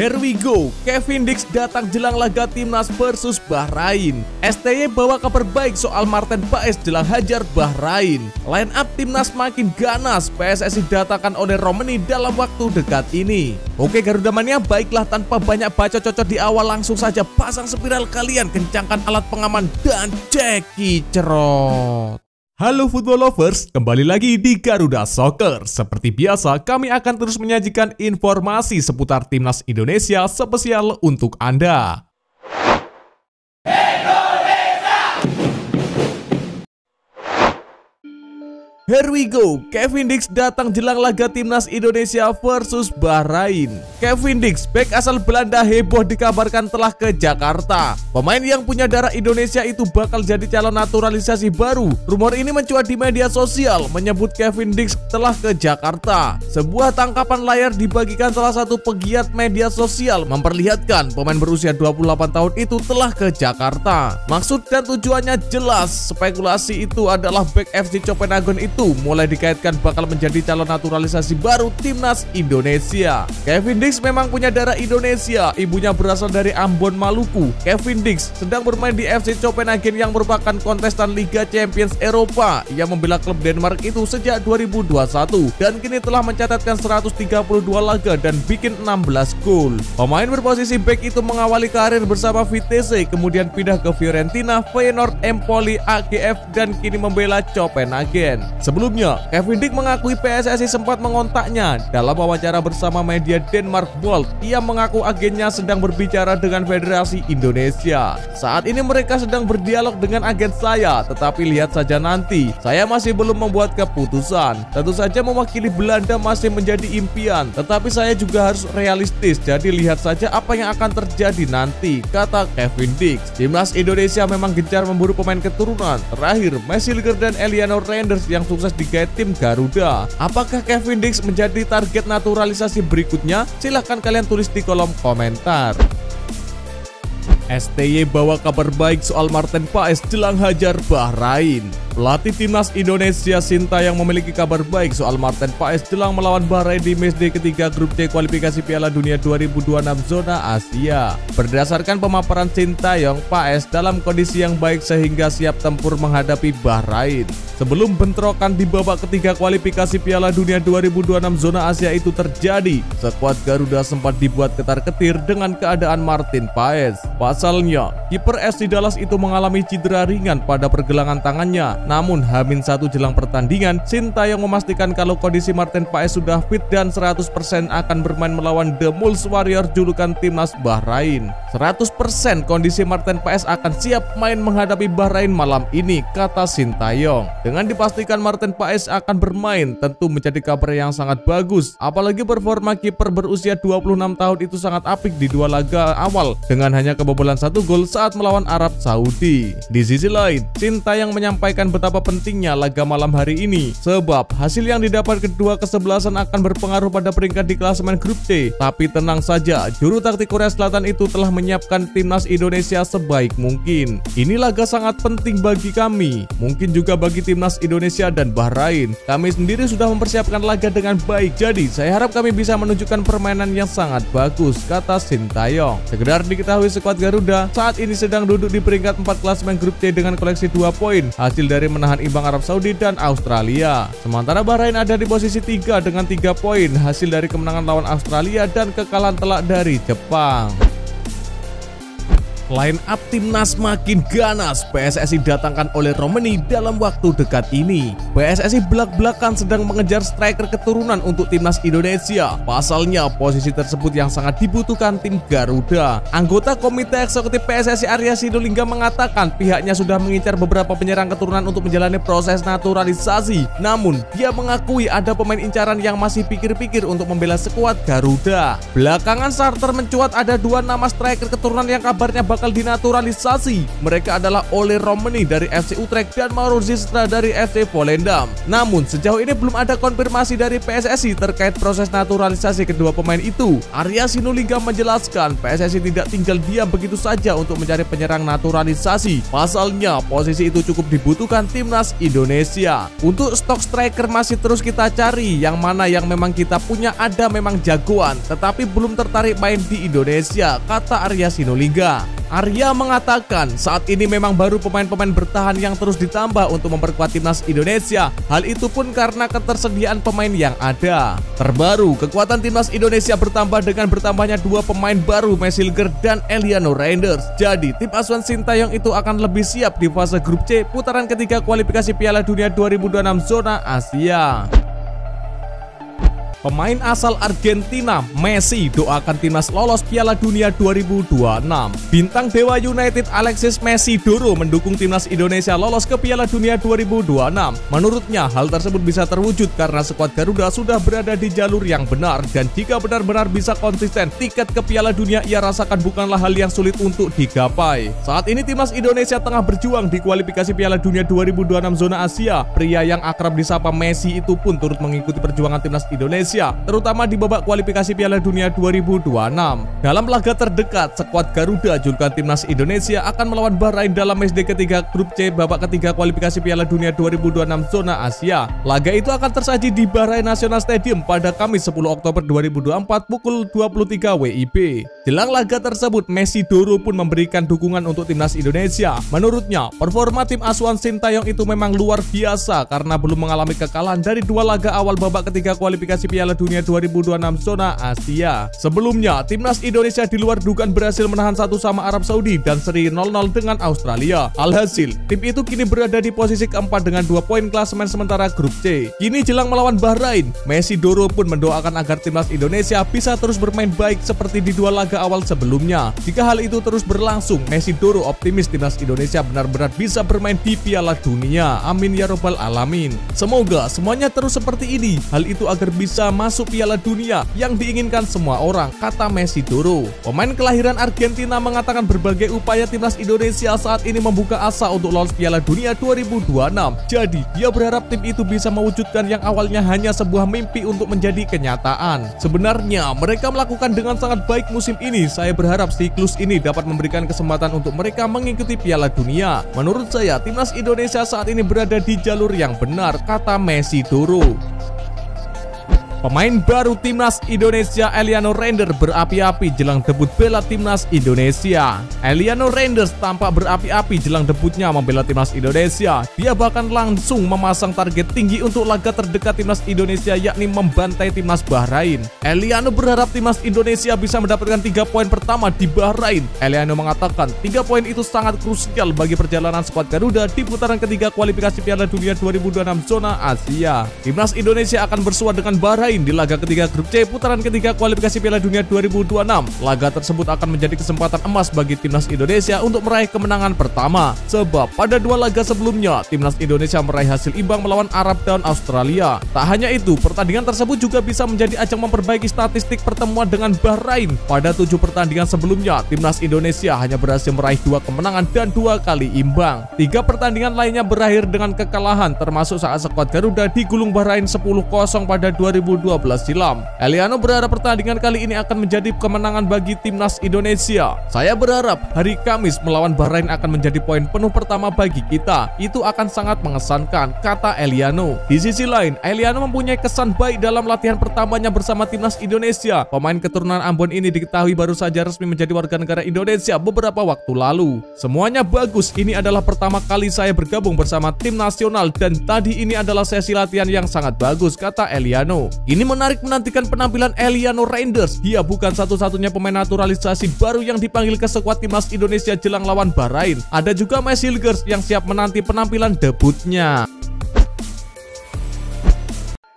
Here we go, Kevin Dix datang jelang laga Timnas versus Bahrain. STY bawa kabar baik soal Marten Paes jelang hajar Bahrain. Line up Timnas makin ganas, PSSI datangkan oleh Romani dalam waktu dekat ini. Oke Garuda Mania, baiklah tanpa banyak bacot-cocot di awal, langsung saja pasang spiral kalian, kencangkan alat pengaman, dan ceki cerot. Halo football lovers, kembali lagi di Garuda Soccer. Seperti biasa, kami akan terus menyajikan informasi seputar Timnas Indonesia spesial untuk Anda. Here we go, Kevin Dix datang jelang laga Timnas Indonesia versus Bahrain. Kevin Dix, bek asal Belanda, heboh dikabarkan telah ke Jakarta. Pemain yang punya darah Indonesia itu bakal jadi calon naturalisasi baru. Rumor ini mencuat di media sosial, menyebut Kevin Dix telah ke Jakarta. Sebuah tangkapan layar dibagikan salah satu pegiat media sosial memperlihatkan pemain berusia 28 tahun itu telah ke Jakarta. Maksud dan tujuannya jelas, spekulasi itu adalah bek FC Copenhagen itu mulai dikaitkan bakal menjadi calon naturalisasi baru Timnas Indonesia. Kevin Dix memang punya darah Indonesia, ibunya berasal dari Ambon, Maluku. Kevin Dix sedang bermain di FC Copenhagen yang merupakan kontestan Liga Champions Eropa. Ia membela klub Denmark itu sejak 2021 dan kini telah mencatatkan 132 laga dan bikin 16 gol. Pemain berposisi bek itu mengawali karir bersama Vitesse, kemudian pindah ke Fiorentina, Feyenoord, Empoli, AGF, dan kini membela Copenhagen. Sebelumnya, Kevin Dix mengakui PSSI sempat mengontaknya. Dalam wawancara bersama media Denmark Bold, ia mengaku agennya sedang berbicara dengan Federasi Indonesia. Saat ini mereka sedang berdialog dengan agen saya, tetapi lihat saja nanti. Saya masih belum membuat keputusan. Tentu saja mewakili Belanda masih menjadi impian, tetapi saya juga harus realistis, jadi lihat saja apa yang akan terjadi nanti, kata Kevin Dix. Timnas Indonesia memang gencar memburu pemain keturunan. Terakhir, Messi dan Eliano Reinders yang sukses digait tim Garuda. Apakah Kevin Dix menjadi target naturalisasi berikutnya? Silahkan kalian tulis di kolom komentar. STY bawa kabar baik soal Marten Paes jelang hajar Bahrain. Pelatih Timnas Indonesia Sintayong memiliki kabar baik soal Marten Paes jelang melawan Bahrain di matchday ketiga grup C kualifikasi Piala Dunia 2026 zona Asia. Berdasarkan pemaparan Sintayong, Paes dalam kondisi yang baik sehingga siap tempur menghadapi Bahrain. Sebelum bentrokan di babak ketiga kualifikasi Piala Dunia 2026 zona Asia itu terjadi, skuad Garuda sempat dibuat ketar-ketir dengan keadaan Marten Paes. Pasalnya, kiper FC Dallas itu mengalami cedera ringan pada pergelangan tangannya. Namun H-1 jelang pertandingan, Sintayong memastikan kalau kondisi Marten Paes sudah fit dan 100% akan bermain melawan The Mulls Warrior julukan Timnas Bahrain. 100% kondisi Marten Paes akan siap main menghadapi Bahrain malam ini, kata Sintayong. Dengan dipastikan Marten Paes akan bermain, tentu menjadi kabar yang sangat bagus. Apalagi performa kiper berusia 26 tahun itu sangat apik di dua laga awal dengan hanya kebobolan 1 gol saat melawan Arab Saudi. Di sisi lain, Sintayong menyampaikan betapa pentingnya laga malam hari ini, sebab hasil yang didapat kedua kesebelasan akan berpengaruh pada peringkat di klasemen grup C. Tapi tenang saja, juru taktik Korea Selatan itu telah menyiapkan Timnas Indonesia sebaik mungkin. Ini laga sangat penting bagi kami, mungkin juga bagi Timnas Indonesia dan Bahrain. Kami sendiri sudah mempersiapkan laga dengan baik, jadi saya harap kami bisa menunjukkan permainan yang sangat bagus, kata Sintayong. Sekedar diketahui, skuad Garuda saat ini sedang duduk di peringkat 4 klasemen grup C dengan koleksi 2 poin, hasil dari menahan imbang Arab Saudi dan Australia. Sementara Bahrain ada di posisi 3 dengan 3 poin, hasil dari kemenangan lawan Australia dan kekalahan telak dari Jepang. Line up Timnas makin ganas, PSSI datangkan oleh Romani dalam waktu dekat ini. PSSI belak-belakan sedang mengejar striker keturunan untuk Timnas Indonesia. Pasalnya, posisi tersebut yang sangat dibutuhkan tim Garuda. Anggota Komite Eksekutif PSSI Arya Sinulinga mengatakan pihaknya sudah mengincar beberapa penyerang keturunan untuk menjalani proses naturalisasi. Namun, dia mengakui ada pemain incaran yang masih pikir-pikir untuk membela skuad Garuda. Belakangan starter mencuat ada 2 nama striker keturunan yang kabarnya bakal bakal dinaturalisasi. Mereka adalah Ole Romani dari FC Utrecht dan Mauro Zistra dari FC Volendam. Namun sejauh ini belum ada konfirmasi dari PSSI terkait proses naturalisasi kedua pemain itu. Arya Sinulinga menjelaskan PSSI tidak tinggal diam begitu saja untuk mencari penyerang naturalisasi. Pasalnya posisi itu cukup dibutuhkan timnas Indonesia. Untuk stok striker masih terus kita cari, yang mana yang memang kita punya ada memang jagoan, tetapi belum tertarik main di Indonesia, kata Arya Sinulinga. Arya mengatakan saat ini memang baru pemain-pemain bertahan yang terus ditambah untuk memperkuat timnas Indonesia. Hal itu pun karena ketersediaan pemain yang ada. Terbaru, kekuatan timnas Indonesia bertambah dengan bertambahnya dua pemain baru, Mesilger dan Eliano Reinders. Jadi tim asuhan Sintayong itu akan lebih siap di fase grup C putaran ketiga kualifikasi Piala Dunia 2026 zona Asia. Pemain asal Argentina, Messi, doakan timnas lolos Piala Dunia 2026. Bintang Dewa United Alexis Messi Doro mendukung timnas Indonesia lolos ke Piala Dunia 2026. Menurutnya, hal tersebut bisa terwujud karena skuad Garuda sudah berada di jalur yang benar, dan jika benar-benar bisa konsisten, tiket ke Piala Dunia ia rasakan bukanlah hal yang sulit untuk digapai. Saat ini timnas Indonesia tengah berjuang di kualifikasi Piala Dunia 2026 zona Asia. Pria yang akrab disapa Messi itu pun turut mengikuti perjuangan timnas Indonesia, terutama di babak kualifikasi Piala Dunia 2026. Dalam laga terdekat, skuad Garuda julukan timnas Indonesia akan melawan Bahrain dalam matchday ketiga grup C babak ketiga kualifikasi Piala Dunia 2026 zona Asia. Laga itu akan tersaji di Bahrain National Stadium pada Kamis 10 Oktober 2024 pukul 23 WIB. Jelang laga tersebut, Messi Doro pun memberikan dukungan untuk timnas Indonesia. Menurutnya, performa tim asuhan Sintayong itu memang luar biasa karena belum mengalami kekalahan dari dua laga awal babak ketiga kualifikasi Piala Dunia 2026 zona Asia. Sebelumnya, timnas Indonesia di luar dugaan berhasil menahan 1 sama Arab Saudi dan seri 0-0 dengan Australia. Alhasil, tim itu kini berada di posisi keempat dengan 2 poin klasemen sementara grup C. Kini jelang melawan Bahrain, Messi Doro pun mendoakan agar timnas Indonesia bisa terus bermain baik seperti di 2 laga awal sebelumnya. Jika hal itu terus berlangsung, Messi Doro optimis timnas Indonesia benar-benar bisa bermain di Piala Dunia. Amin ya robbal alamin. Semoga semuanya terus seperti ini. Hal itu agar bisa masuk Piala Dunia yang diinginkan semua orang, kata Messi Doro. Pemain kelahiran Argentina mengatakan berbagai upaya timnas Indonesia saat ini membuka asa untuk lolos Piala Dunia 2026. Jadi, dia berharap tim itu bisa mewujudkan yang awalnya hanya sebuah mimpi untuk menjadi kenyataan. Sebenarnya, mereka melakukan dengan sangat baik musim ini. Saya berharap siklus ini dapat memberikan kesempatan untuk mereka mengikuti Piala Dunia. Menurut saya, timnas Indonesia saat ini berada di jalur yang benar, kata Messi Doro. Pemain baru timnas Indonesia Eliano Reinders berapi-api jelang debut bela timnas Indonesia. Eliano Reinders tampak berapi-api jelang debutnya membela timnas Indonesia. Dia bahkan langsung memasang target tinggi untuk laga terdekat timnas Indonesia, yakni membantai timnas Bahrain. Eliano berharap timnas Indonesia bisa mendapatkan 3 poin pertama di Bahrain. Eliano mengatakan 3 poin itu sangat krusial bagi perjalanan skuad Garuda di putaran ketiga kualifikasi Piala Dunia 2026 zona Asia. Timnas Indonesia akan bersua dengan Bahrain di laga ketiga grup C putaran ketiga kualifikasi Piala Dunia 2026. Laga tersebut akan menjadi kesempatan emas bagi timnas Indonesia untuk meraih kemenangan pertama. Sebab pada 2 laga sebelumnya, timnas Indonesia meraih hasil imbang melawan Arab dan Australia. Tak hanya itu, pertandingan tersebut juga bisa menjadi ajang memperbaiki statistik pertemuan dengan Bahrain. Pada 7 pertandingan sebelumnya, timnas Indonesia hanya berhasil meraih 2 kemenangan dan 2 kali imbang. 3 pertandingan lainnya berakhir dengan kekalahan, termasuk saat skuad Garuda digulung Bahrain 10-0 pada 2012 silam. Eliano berharap pertandingan kali ini akan menjadi kemenangan bagi timnas Indonesia. Saya berharap hari Kamis melawan Bahrain akan menjadi poin penuh pertama bagi kita. Itu akan sangat mengesankan, kata Eliano. Di sisi lain, Eliano mempunyai kesan baik dalam latihan pertamanya bersama timnas Indonesia. Pemain keturunan Ambon ini diketahui baru saja resmi menjadi warga negara Indonesia beberapa waktu lalu. Semuanya bagus, ini adalah pertama kali saya bergabung bersama tim nasional dan tadi ini adalah sesi latihan yang sangat bagus, kata Eliano. Ini menarik menantikan penampilan Eliano Reinders. Dia bukan satu-satunya pemain naturalisasi baru yang dipanggil ke skuad timnas Indonesia jelang lawan Bahrain. Ada juga Mesilger yang siap menanti penampilan debutnya.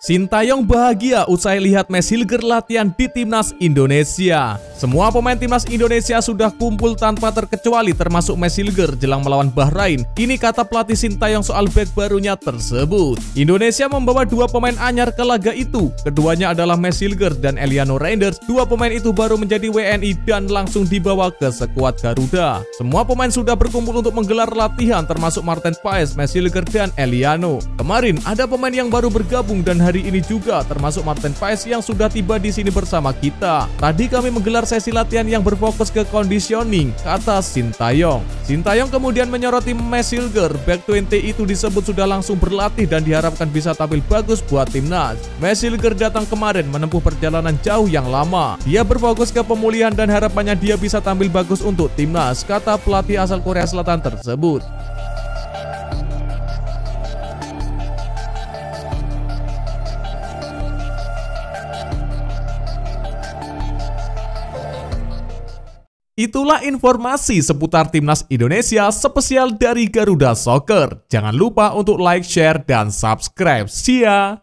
Sintayong bahagia usai lihat Max Hilger latihan di Timnas Indonesia. Semua pemain Timnas Indonesia sudah kumpul tanpa terkecuali termasuk Max Hilger jelang melawan Bahrain. Ini kata pelatih Sintayong soal bek barunya tersebut. Indonesia membawa dua pemain anyar ke laga itu. Keduanya adalah Max Hilger dan Eliano Reinders. Dua pemain itu baru menjadi WNI dan langsung dibawa ke skuad Garuda. Semua pemain sudah berkumpul untuk menggelar latihan termasuk Marten Paes, Max Hilger dan Eliano. Kemarin ada pemain yang baru bergabung dan hari ini juga termasuk Marten Paes yang sudah tiba di sini bersama kita. Tadi kami menggelar sesi latihan yang berfokus ke conditioning, kata Sintayong. Sintayong kemudian menyoroti Max Hilger. Back 20 itu disebut sudah langsung berlatih dan diharapkan bisa tampil bagus buat timnas. Max Hilger datang kemarin menempuh perjalanan jauh yang lama. Dia berfokus ke pemulihan dan harapannya dia bisa tampil bagus untuk timnas, kata pelatih asal Korea Selatan tersebut. Itulah informasi seputar Timnas Indonesia spesial dari Garuda Soccer. Jangan lupa untuk like, share, dan subscribe. See ya!